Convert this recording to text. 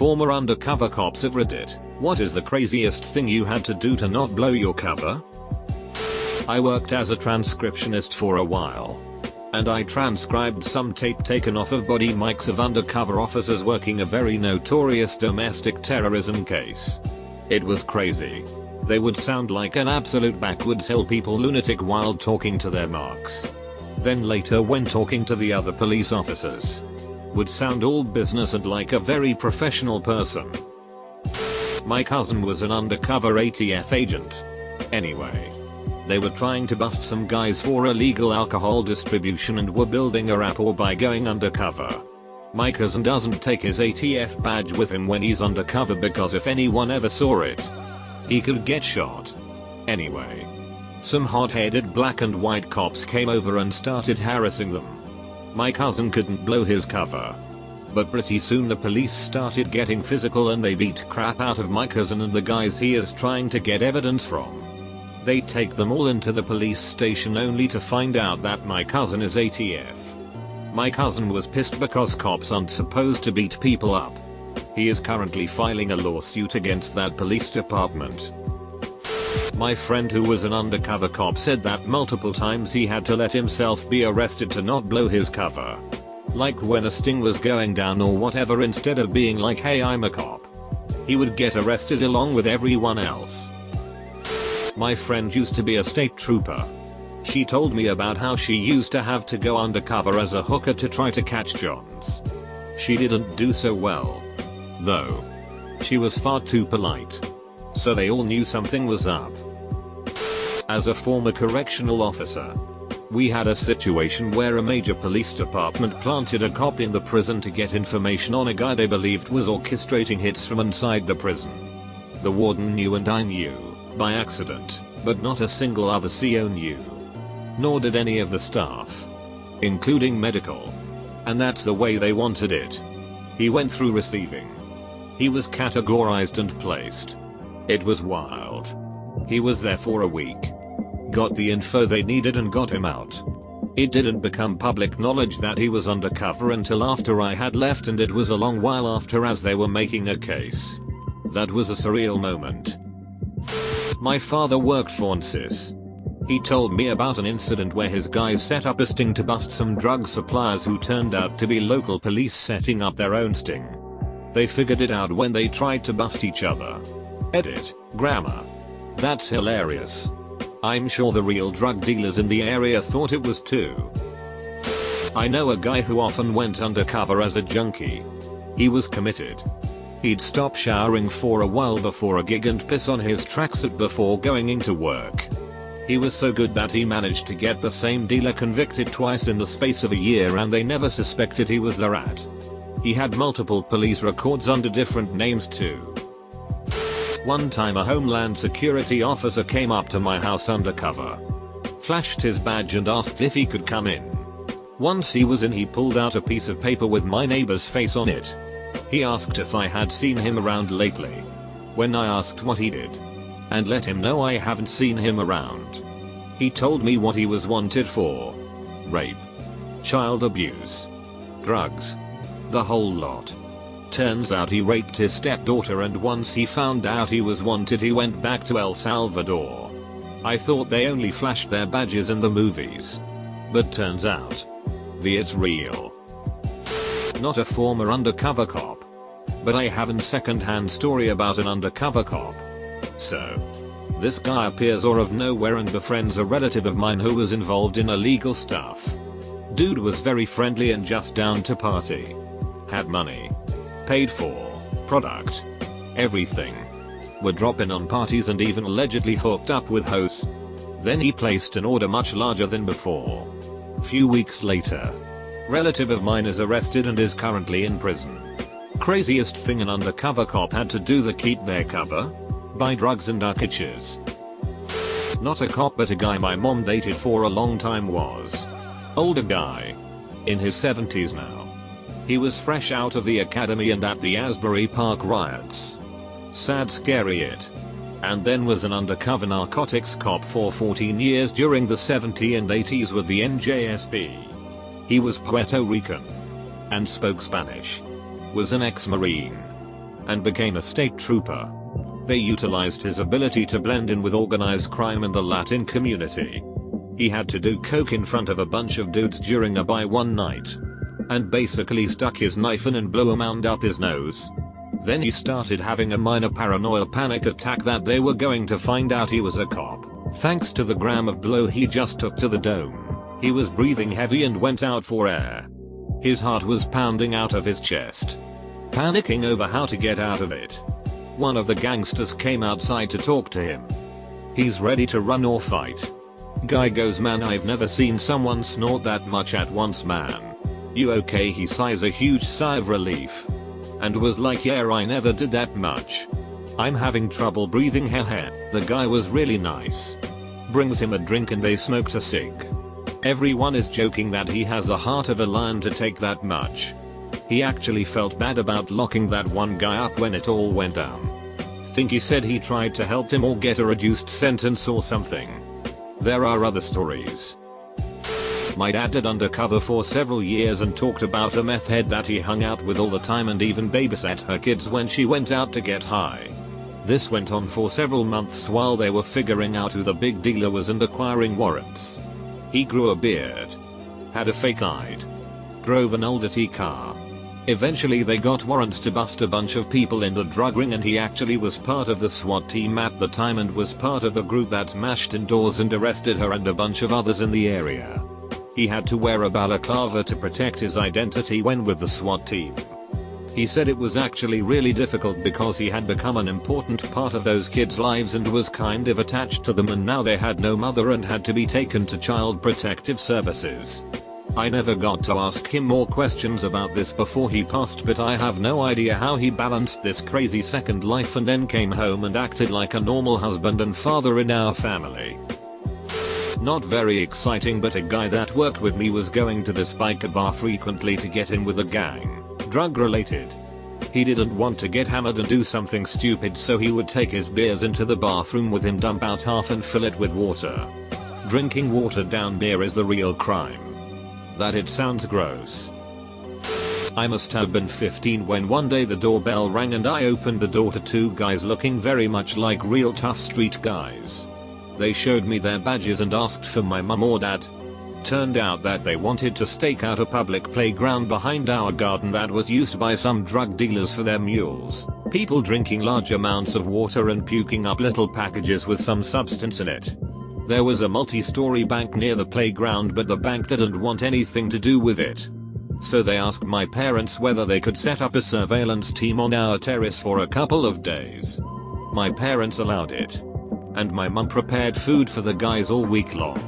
Former undercover cops of Reddit, what is the craziest thing you had to do to not blow your cover? I worked as a transcriptionist for a while. And I transcribed some tape taken off of body mics of undercover officers working a very notorious domestic terrorism case. It was crazy. They would sound like an absolute backwoods hill people lunatic while talking to their marks. Then later when talking to the other police officers, would sound all business and like a very professional person. My cousin was an undercover ATF agent. Anyway, they were trying to bust some guys for illegal alcohol distribution and were building a rapport by going undercover. My cousin doesn't take his ATF badge with him when he's undercover because if anyone ever saw it, he could get shot. Anyway, some hot-headed black and white cops came over and started harassing them. My cousin couldn't blow his cover. But pretty soon the police started getting physical and they beat crap out of my cousin and the guys he is trying to get evidence from. They take them all into the police station only to find out that my cousin is ATF. My cousin was pissed because cops aren't supposed to beat people up. He is currently filing a lawsuit against that police department. My friend who was an undercover cop said that multiple times he had to let himself be arrested to not blow his cover. Like when a sting was going down or whatever, instead of being like, hey, I'm a cop, he would get arrested along with everyone else. My friend used to be a state trooper. She told me about how she used to have to go undercover as a hooker to try to catch Johns. She didn't do so well, though. She was far too polite. So they all knew something was up. As a former correctional officer, we had a situation where a major police department planted a cop in the prison to get information on a guy they believed was orchestrating hits from inside the prison. The warden knew and I knew, by accident, but not a single other CO knew. Nor did any of the staff, including medical. And that's the way they wanted it. He went through receiving. He was categorized and placed. It was wild. He was there for a week. Got the info they needed and got him out. It didn't become public knowledge that he was undercover until after I had left, and it was a long while after as they were making a case. That was a surreal moment. My father worked for NSYS. He told me about an incident where his guys set up a sting to bust some drug suppliers who turned out to be local police setting up their own sting. They figured it out when they tried to bust each other. Edit, grammar. That's hilarious. I'm sure the real drug dealers in the area thought it was too. I know a guy who often went undercover as a junkie. He was committed. He'd stop showering for a while before a gig and piss on his tracksuit before going into work. He was so good that he managed to get the same dealer convicted twice in the space of a year and they never suspected he was the rat. He had multiple police records under different names too. One time a Homeland Security officer came up to my house undercover, flashed his badge and asked if he could come in. Once he was in, he pulled out a piece of paper with my neighbor's face on it. He asked if I had seen him around lately. When I asked what he did, and let him know I haven't seen him around, he told me what he was wanted for. Rape, child abuse, drugs, the whole lot. Turns out he raped his stepdaughter, and once he found out he was wanted he went back to El Salvador. I thought they only flashed their badges in the movies. But turns out, it's real. Not a former undercover cop, but I have a second-hand story about an undercover cop. So, this guy appears out of nowhere and befriends a relative of mine who was involved in illegal stuff. Dude was very friendly and just down to party. Had money. Paid for, product, everything. Would drop in on parties and even allegedly hooked up with hosts. Then he placed an order much larger than before. Few weeks later, relative of mine is arrested and is currently in prison. Craziest thing an undercover cop had to do to keep their cover? Buy drugs and narcotics. Not a cop but a guy my mom dated for a long time was. Older guy. In his 70s now. He was fresh out of the academy and at the Asbury Park riots. Sad scary it. And then was an undercover narcotics cop for 14 years during the 70s and 80s with the NJSP. He was Puerto Rican. And spoke Spanish. Was an ex-Marine. and became a state trooper. They utilized his ability to blend in with organized crime in the Latin community. He had to do coke in front of a bunch of dudes during a buy one night. And basically stuck his knife in and blew a mound up his nose. Then he started having a minor paranoia panic attack that they were going to find out he was a cop. Thanks to the gram of blow he just took to the dome, he was breathing heavy and went out for air. His heart was pounding out of his chest. Panicking over how to get out of it, one of the gangsters came outside to talk to him. He's ready to run or fight. Guy goes, "Man, I've never seen someone snort that much at once, man. You okay?" He sighs a huge sigh of relief. And was like, "Yeah, I never did that much. I'm having trouble breathing, haha." The guy was really nice. Brings him a drink and they smoked a cig. Everyone is joking that he has the heart of a lion to take that much. He actually felt bad about locking that one guy up when it all went down. Think he said he tried to help him or get a reduced sentence or something. There are other stories. My dad did undercover for several years and talked about a meth head that he hung out with all the time and even babysat her kids when she went out to get high. This went on for several months while they were figuring out who the big dealer was and acquiring warrants. He grew a beard, had a fake ID, drove an old T car. Eventually they got warrants to bust a bunch of people in the drug ring, and he actually was part of the SWAT team at the time and was part of the group that smashed in doors and arrested her and a bunch of others in the area. He had to wear a balaclava to protect his identity when with the SWAT team. He said it was actually really difficult because he had become an important part of those kids' lives and was kind of attached to them, and now they had no mother and had to be taken to Child Protective Services. I never got to ask him more questions about this before he passed, but I have no idea how he balanced this crazy second life and then came home and acted like a normal husband and father in our family. Not very exciting, but a guy that worked with me was going to this biker bar frequently to get in with a gang, drug related. He didn't want to get hammered and do something stupid, so he would take his beers into the bathroom with him, dump out half and fill it with water. Drinking watered down beer is the real crime. That it sounds gross. I must have been 15 when one day the doorbell rang and I opened the door to two guys looking very much like real tough street guys. They showed me their badges and asked for my mum or dad. Turned out that they wanted to stake out a public playground behind our garden that was used by some drug dealers for their mules. People drinking large amounts of water and puking up little packages with some substance in it. There was a multi-story bank near the playground, but the bank didn't want anything to do with it. So they asked my parents whether they could set up a surveillance team on our terrace for a couple of days. My parents allowed it. And my mum prepared food for the guys all week long.